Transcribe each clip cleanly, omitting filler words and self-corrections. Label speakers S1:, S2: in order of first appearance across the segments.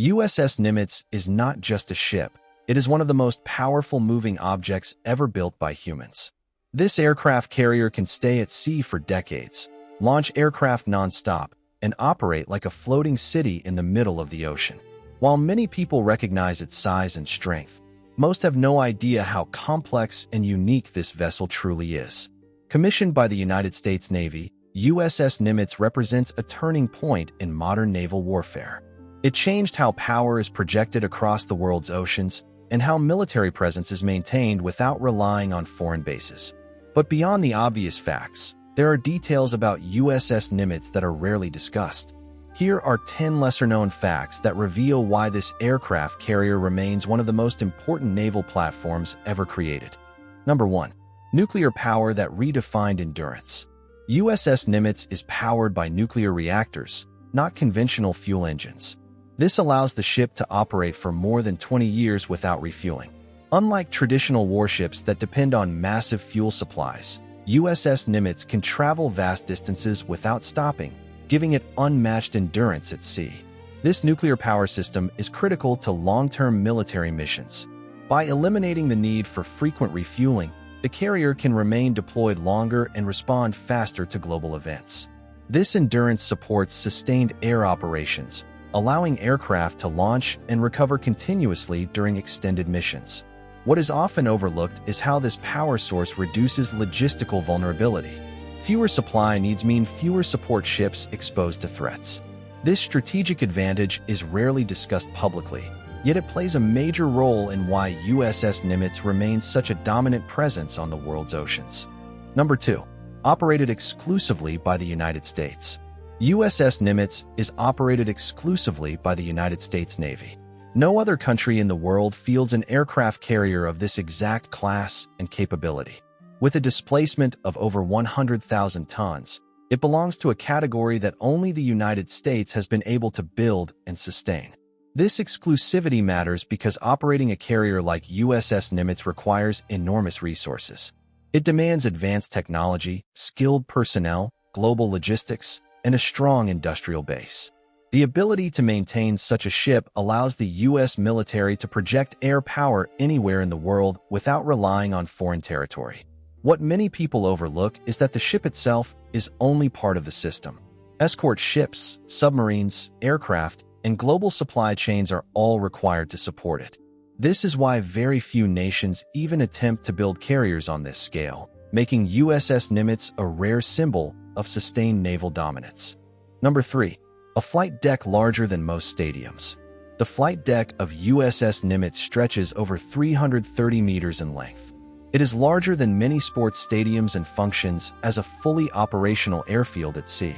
S1: USS Nimitz is not just a ship. It is one of the most powerful moving objects ever built by humans. This aircraft carrier can stay at sea for decades, launch aircraft non-stop, and operate like a floating city in the middle of the ocean. While many people recognize its size and strength, most have no idea how complex and unique this vessel truly is. Commissioned by the United States Navy, USS Nimitz represents a turning point in modern naval warfare. It changed how power is projected across the world's oceans and how military presence is maintained without relying on foreign bases. But beyond the obvious facts, there are details about USS Nimitz that are rarely discussed. Here are 10 lesser-known facts that reveal why this aircraft carrier remains one of the most important naval platforms ever created. Number 1. Nuclear power that redefined endurance. USS Nimitz is powered by nuclear reactors, not conventional fuel engines. This allows the ship to operate for more than 20 years without refueling. Unlike traditional warships that depend on massive fuel supplies, USS Nimitz can travel vast distances without stopping, giving it unmatched endurance at sea. This nuclear power system is critical to long-term military missions. By eliminating the need for frequent refueling, the carrier can remain deployed longer and respond faster to global events. This endurance supports sustained air operations, allowing aircraft to launch and recover continuously during extended missions. What is often overlooked is how this power source reduces logistical vulnerability. Fewer supply needs mean fewer support ships exposed to threats. This strategic advantage is rarely discussed publicly, yet it plays a major role in why USS Nimitz remains such a dominant presence on the world's oceans. Number 2. Operated exclusively by the United States. USS Nimitz is operated exclusively by the United States Navy. No other country in the world fields an aircraft carrier of this exact class and capability. With a displacement of over 100,000 tons, it belongs to a category that only the United States has been able to build and sustain. This exclusivity matters because operating a carrier like USS Nimitz requires enormous resources. It demands advanced technology, skilled personnel, global logistics, and a strong industrial base. The ability to maintain such a ship allows the U.S. military to project air power anywhere in the world without relying on foreign territory. What many people overlook is that the ship itself is only part of the system. Escort ships, submarines, aircraft, and global supply chains are all required to support it. This is why very few nations even attempt to build carriers on this scale, making USS Nimitz a rare symbol of sustained naval dominance. Number 3. A flight deck larger than most stadiums. The flight deck of USS Nimitz stretches over 330 meters in length. It is larger than many sports stadiums and functions as a fully operational airfield at sea.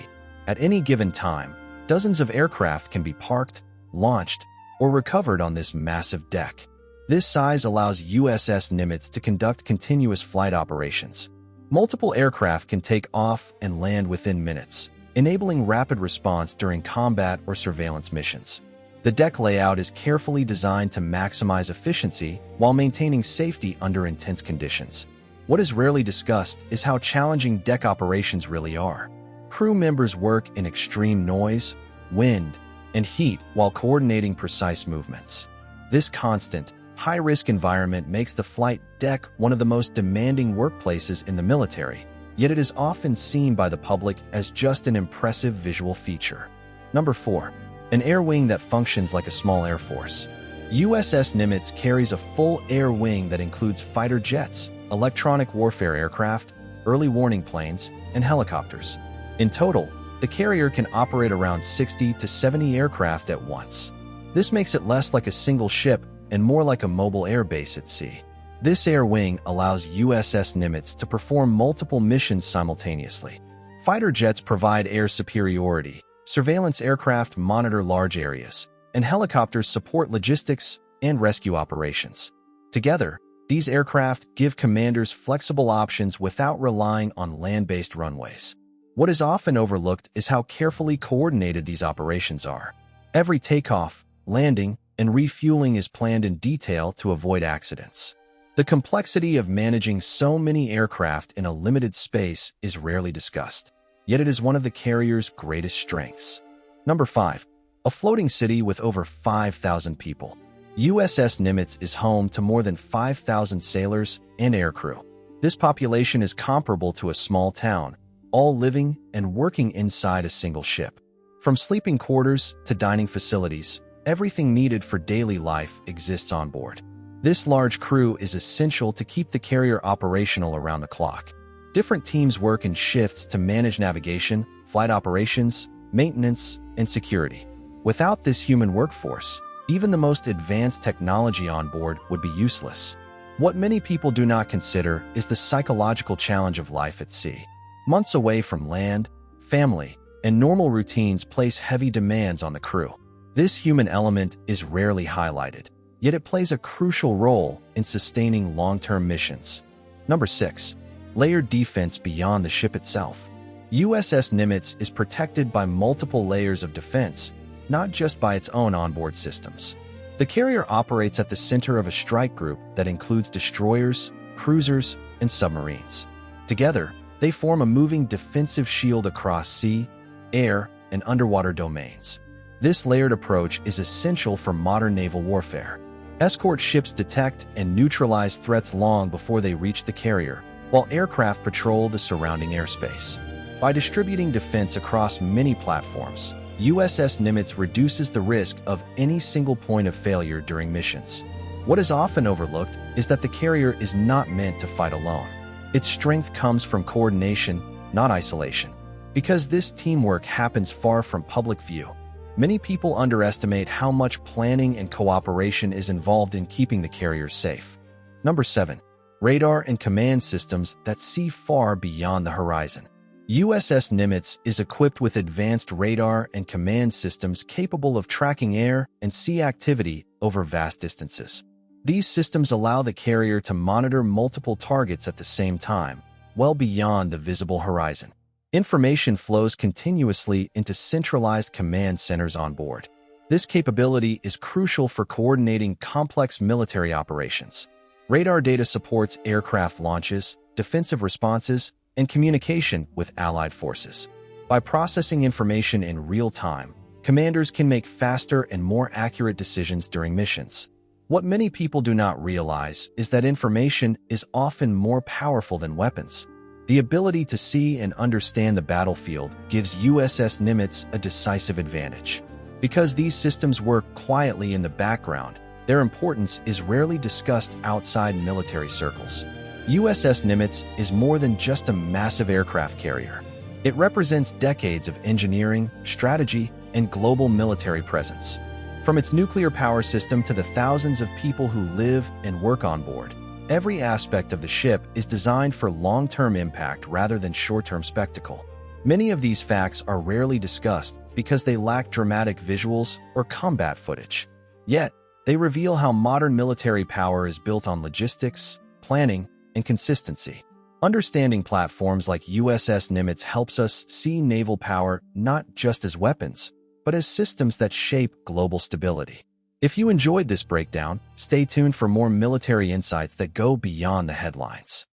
S1: At any given time, dozens of aircraft can be parked, launched, or recovered on this massive deck. This size allows USS Nimitz to conduct continuous flight operations. Multiple aircraft can take off and land within minutes, enabling rapid response during combat or surveillance missions. The deck layout is carefully designed to maximize efficiency while maintaining safety under intense conditions. What is rarely discussed is how challenging deck operations really are. Crew members work in extreme noise, wind, and heat while coordinating precise movements. This constant, high-risk environment makes the flight deck one of the most demanding workplaces in the military, yet it is often seen by the public as just an impressive visual feature. Number 4. An air wing that functions like a small air force. USS Nimitz carries a full air wing that includes fighter jets, electronic warfare aircraft, early warning planes, and helicopters. In total, the carrier can operate around 60 to 70 aircraft at once. This makes it less like a single ship and more like a mobile airbase at sea. This air wing allows USS Nimitz to perform multiple missions simultaneously. Fighter jets provide air superiority, surveillance aircraft monitor large areas, and helicopters support logistics and rescue operations. Together, these aircraft give commanders flexible options without relying on land-based runways. What is often overlooked is how carefully coordinated these operations are. Every takeoff, landing, and refueling is planned in detail to avoid accidents. The complexity of managing so many aircraft in a limited space is rarely discussed, yet it is one of the carrier's greatest strengths. Number 5. a floating city with over 5,000 people. USS Nimitz is home to more than 5,000 sailors and aircrew. This population is comparable to a small town, all living and working inside a single ship. From sleeping quarters to dining facilities, everything needed for daily life exists on board. This large crew is essential to keep the carrier operational around the clock. Different teams work in shifts to manage navigation, flight operations, maintenance, and security. Without this human workforce, even the most advanced technology on board would be useless. What many people do not consider is the psychological challenge of life at sea. Months away from land, family, and normal routines place heavy demands on the crew. This human element is rarely highlighted, yet it plays a crucial role in sustaining long-term missions. Number 6. Layered defense beyond the ship itself. USS Nimitz is protected by multiple layers of defense, not just by its own onboard systems. The carrier operates at the center of a strike group that includes destroyers, cruisers, and submarines. Together, they form a moving defensive shield across sea, air, and underwater domains. This layered approach is essential for modern naval warfare. Escort ships detect and neutralize threats long before they reach the carrier, while aircraft patrol the surrounding airspace. By distributing defense across many platforms, USS Nimitz reduces the risk of any single point of failure during missions. What is often overlooked is that the carrier is not meant to fight alone. Its strength comes from coordination, not isolation. Because this teamwork happens far from public view, many people underestimate how much planning and cooperation is involved in keeping the carrier safe. Number 7. Radar and command systems that see far beyond the horizon. USS Nimitz is equipped with advanced radar and command systems capable of tracking air and sea activity over vast distances. These systems allow the carrier to monitor multiple targets at the same time, well beyond the visible horizon. Information flows continuously into centralized command centers on board. This capability is crucial for coordinating complex military operations. Radar data supports aircraft launches, defensive responses, and communication with allied forces. By processing information in real time, commanders can make faster and more accurate decisions during missions. What many people do not realize is that information is often more powerful than weapons. The ability to see and understand the battlefield gives USS Nimitz a decisive advantage. Because these systems work quietly in the background, their importance is rarely discussed outside military circles. USS Nimitz is more than just a massive aircraft carrier. It represents decades of engineering, strategy, and global military presence. From its nuclear power system to the thousands of people who live and work on board, every aspect of the ship is designed for long-term impact rather than short-term spectacle. Many of these facts are rarely discussed because they lack dramatic visuals or combat footage. Yet, they reveal how modern military power is built on logistics, planning, and consistency. Understanding platforms like USS Nimitz helps us see naval power not just as weapons, but as systems that shape global stability. If you enjoyed this breakdown, stay tuned for more military insights that go beyond the headlines.